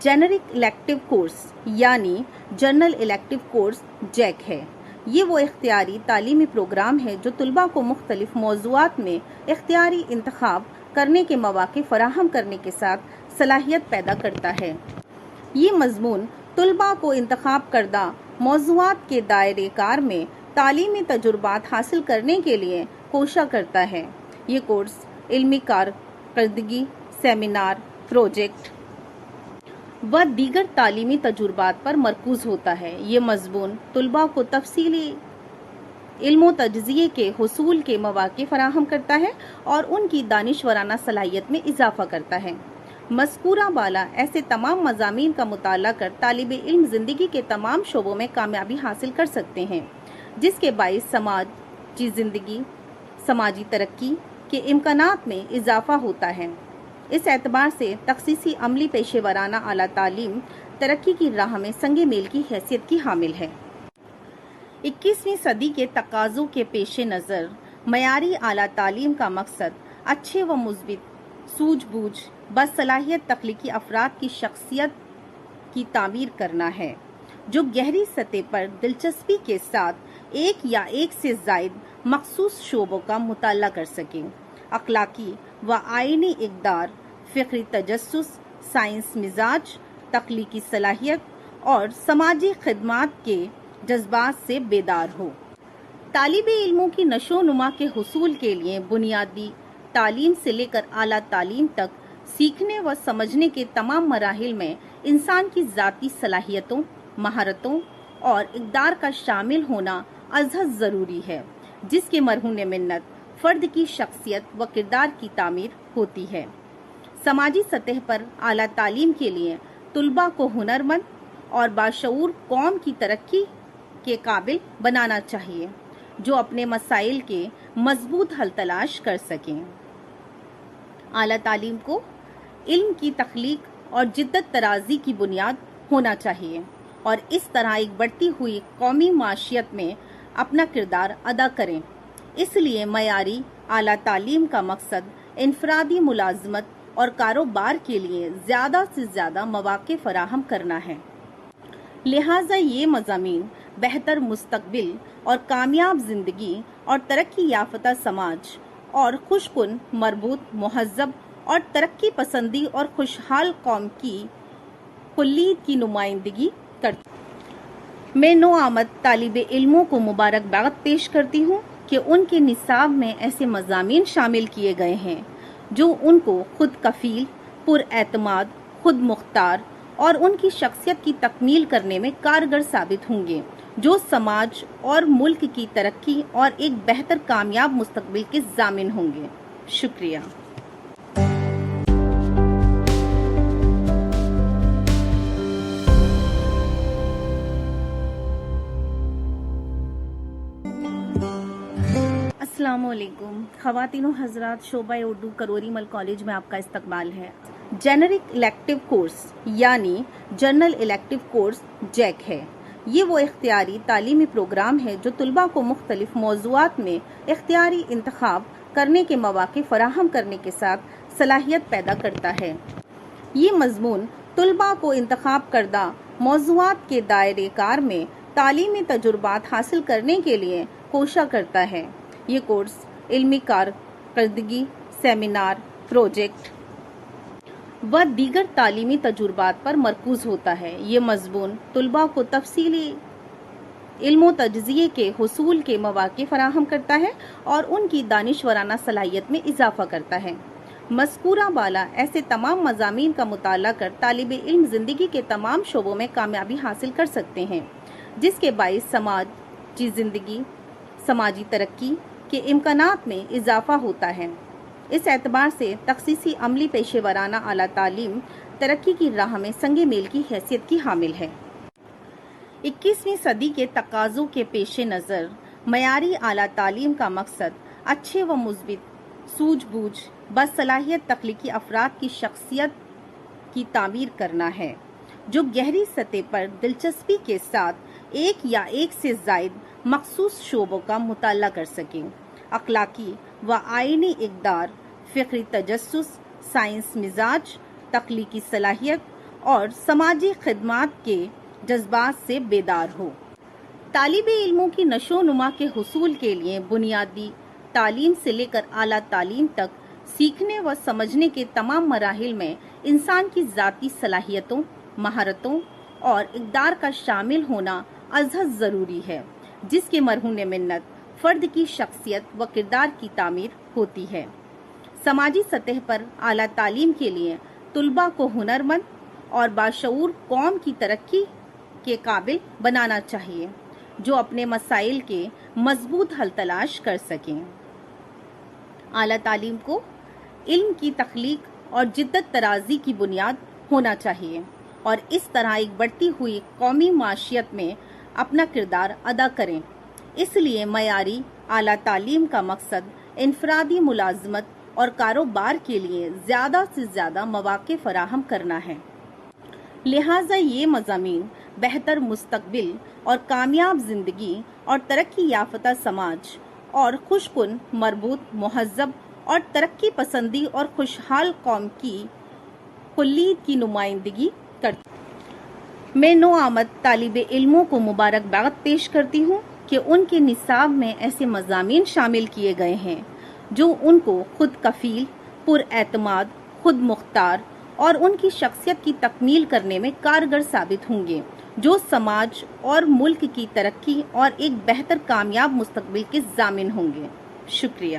Generic elective course यानी general elective course Jack है। ये वो इख्तियारी तालीमी प्रोग्राम है जो तलबा को मुख्तलिफ मौज़ूआत में इख्तियारी इंतखाब करने के मौक़े फ़राहम करने के साथ सलाहियत पैदा करता है। ये मज़मून तलबा को इंतखाब करदा मौज़ूआत के दायरे कार में तालीमी तजुर्बात हासिल करने के लिए कोशा करता है। ये कोर्स इल्मी कारकर्दगी, सेमिनार, प्रोजेक्ट व दीगर तालीमी तजुर्बात पर मरकूज़ होता है। ये मज़मून तलबा को तफसीली इल्म तज्ज़िये के हुसूल के मौक़े फ़राहम करता है और उनकी दानिशवराना सलाहियत में इजाफ़ा करता है। मज़कूरा बाला ऐसे तमाम मज़ामीन का मुताला कर तालिब इल्म ज़िंदगी के तमाम शोबों में कामयाबी हासिल कर सकते हैं, जिसके बाइस समाजी ज़िंदगी, समाजी तरक्की के इम्कानात में इजाफ़ा होता है। इस एतबार से तख़सीसी अमली पेशेवराना आला तालीम तरक्की की राह में संगे मेल की हैसियत की हामिल है। 21वीं सदी के तकाज़ों के पेश नज़र मयारी आला तालीम का मकसद अच्छे व मुस्बित सूझबूझ बसलाहियत तख्लीकी अफराद की शख्सियत की तामीर करना है, जो गहरी सतह पर दिलचस्पी के साथ एक या एक से ज़ायद मखसूस शोबों का मुताला कर सकें। अखलाकी व आईनी इक़दार, फ़िक्री तजस्सुस, साइंस मिजाज, तख्लीकी सलाहियत और समाजी खिदमात के जज्बात से बेदार हो। तालिबे इल्मों की नशो नुमा के हुसूल के लिए बुनियादी तालीम से लेकर आला तालीम तक सीखने व समझने के तमाम मराहिल में इंसान की ज़ाती सलाहियतों, महारतों और इक़दार का शामिल होना अज़हद ज़रूरी है, जिसके मरहून मिन्नत फ़र्द की शख्सियत व किरदार की तामीर होती है। समाजी सतह पर आला तालीम के लिए तलबा को हुनरमंद और बाशऊर कौम की तरक्की के काबिल बनाना चाहिए, जो अपने मसाइल के मजबूत हल तलाश कर सकें। आला तालीम को इल्म की तख्लीक और जिद्दत तराजी की बुनियाद होना चाहिए और इस तरह एक बढ़ती हुई कौमी माशियत में अपना किरदार अदा करें। इसलिए मयारी आला तालीम का मकसद इनफरादी मुलाजमत और कारोबार के लिए ज़्यादा से ज़्यादा मौक़े फ़राहम करना है। लिहाजा ये मज़ामीन बेहतर मुस्तक़बिल और कामयाब ज़िंदगी और तरक्की याफ़ता समाज और खुशकुन, मरबूत, मुहज़्ज़ब और तरक्की पसंदी और खुशहाल कौम की कुल्लियत की नुमाइंदगी करती। मैं नो आमद तालिबे इल्मों को मुबारकबाद पेश करती हूँ कि उनके निसाब में ऐसे मज़ामीन शामिल किए गए हैं जो उनको खुद कफ़ील, पुरएतमाद, खुद मुख्तार और उनकी शख्सियत की तकमील करने में कारगर साबित होंगे, जो समाज और मुल्क की तरक्की और एक बेहतर कामयाब मुस्तक़बिल के ज़ामिन होंगे। शुक्रिया। अस्सलामुअलैकुम ख़वातीनो हज़रात, शोबा उर्दू करोरी मल कॉलेज में आपका इस्तकबाल है। जेनरिक इलेक्टिव कोर्स यानी जनरल इलेक्टिव कोर्स जैक है। ये वो इख्तियारी तालीमी प्रोग्राम है जो तलबा को मुख्तलिफ मौज़ूआत में इख्तियारी इंतखाब करने के मौक़े फ़राहम करने के साथ सलाहियत पैदा करता है। ये मज़मून तलबा को इंतखाब करदा मौज़ूआत के दायरे कार में तालीमी तजुर्बात हासिल करने के लिए कोशा करता है। ये कोर्स इल्मी कारकर्दगी, सेमिनार, प्रोजेक्ट व दीगर तालीमी तजुर्बात पर मरकूज़ होता है। ये मज़मून तलबा को तफसीली इल्म तज्ज़िये के हुसूल के मौक़े फ़राहम करता है और उनकी दानिशवराना सलाहियत में इजाफ़ा करता है। मज़कूरा बाला ऐसे तमाम मज़ामीन का मुताला कर तालिब इल्म ज़िंदगी के तमाम शोबों में कामयाबी हासिल कर सकते हैं, जिसके बाइस समाजी ज़िंदगी, समाजी तरक्की के इम्कानात में इजाफ़ा होता है। इस एतबार से तख़सीसी अमली पेशेवराना आला तालीम तरक्की की राह में संगे मेल की हैसियत की हामिल है। 21वीं सदी के तकाज़ों के पेश नज़र मयारी आला तालीम का मकसद अच्छे व मुस्बित सूझबूझ बसलाहियत तख्लीकी अफराद की शख्सियत की तामीर करना है, जो गहरी सतह पर दिलचस्पी के साथ एक या एक से ज़ायद मखसूस शोबों का मुताला कर सकें। अखलाकी व आईनी इक़दार, फ़िक्री तजस्सुस, साइंस मिजाज, तख्लीकी सलाहियत اور سماجی خدمات کے جذبات سے بیدار ہو۔ طالب علموں کی نشو و نما کے حصول کے لیے بنیادی تعلیم سے لے کر اعلیٰ تعلیم تک سیکھنے و سمجھنے کے تمام مراحل میں انسان کی ذاتی صلاحیتوں، مہارتوں اور اقدار کا شامل ہونا ازحد ضروری ہے، جس کے مرہون منت فرد کی شخصیت و کردار کی تعمیر ہوتی ہے۔ سماجی سطح پر اعلیٰ تعلیم کے لیے طلباء کو ہنرمند اور باشعور قوم کی ترقی کے قابل بنانا چاہیے، جو اپنے مسائل کے مضبوط حل تلاش کر سکیں۔ اعلیٰ تعلیم کو علم کی تخلیق اور جدت طرازی کی بنیاد ہونا چاہیے اور اس طرح ایک بڑھتی ہوئی قومی معیشت میں اپنا کردار ادا کریں۔ اس لیے معیاری اعلیٰ تعلیم کا مقصد انفرادی ملازمت اور کاروبار کے لیے زیادہ سے زیادہ مواقع فراہم کرنا ہے۔ لہٰذا یہ مضامین بہتر مستقبل اور کامیاب زندگی اور ترقی یافتہ سماج اور خوش کن، مربوط، مہذب اور ترقی پسندی اور خوشحال قوم کی کلیت کی نمائندگی کرتی ہیں۔ میں نو آمد طالب علموں کو مبارکباد پیش کرتی ہوں کہ ان کے نصاب میں ایسے مضامین شامل کیے گئے ہیں جو ان کو خود کفیل، پر اعتماد، خود مختار اور ان کی شخصیت کی تکمیل کرنے میں کارگر ثابت ہوں گے، جو سماج اور ملک کی ترقی اور ایک بہتر کامیاب مستقبل کے ضامن ہوں گے۔ شکریہ۔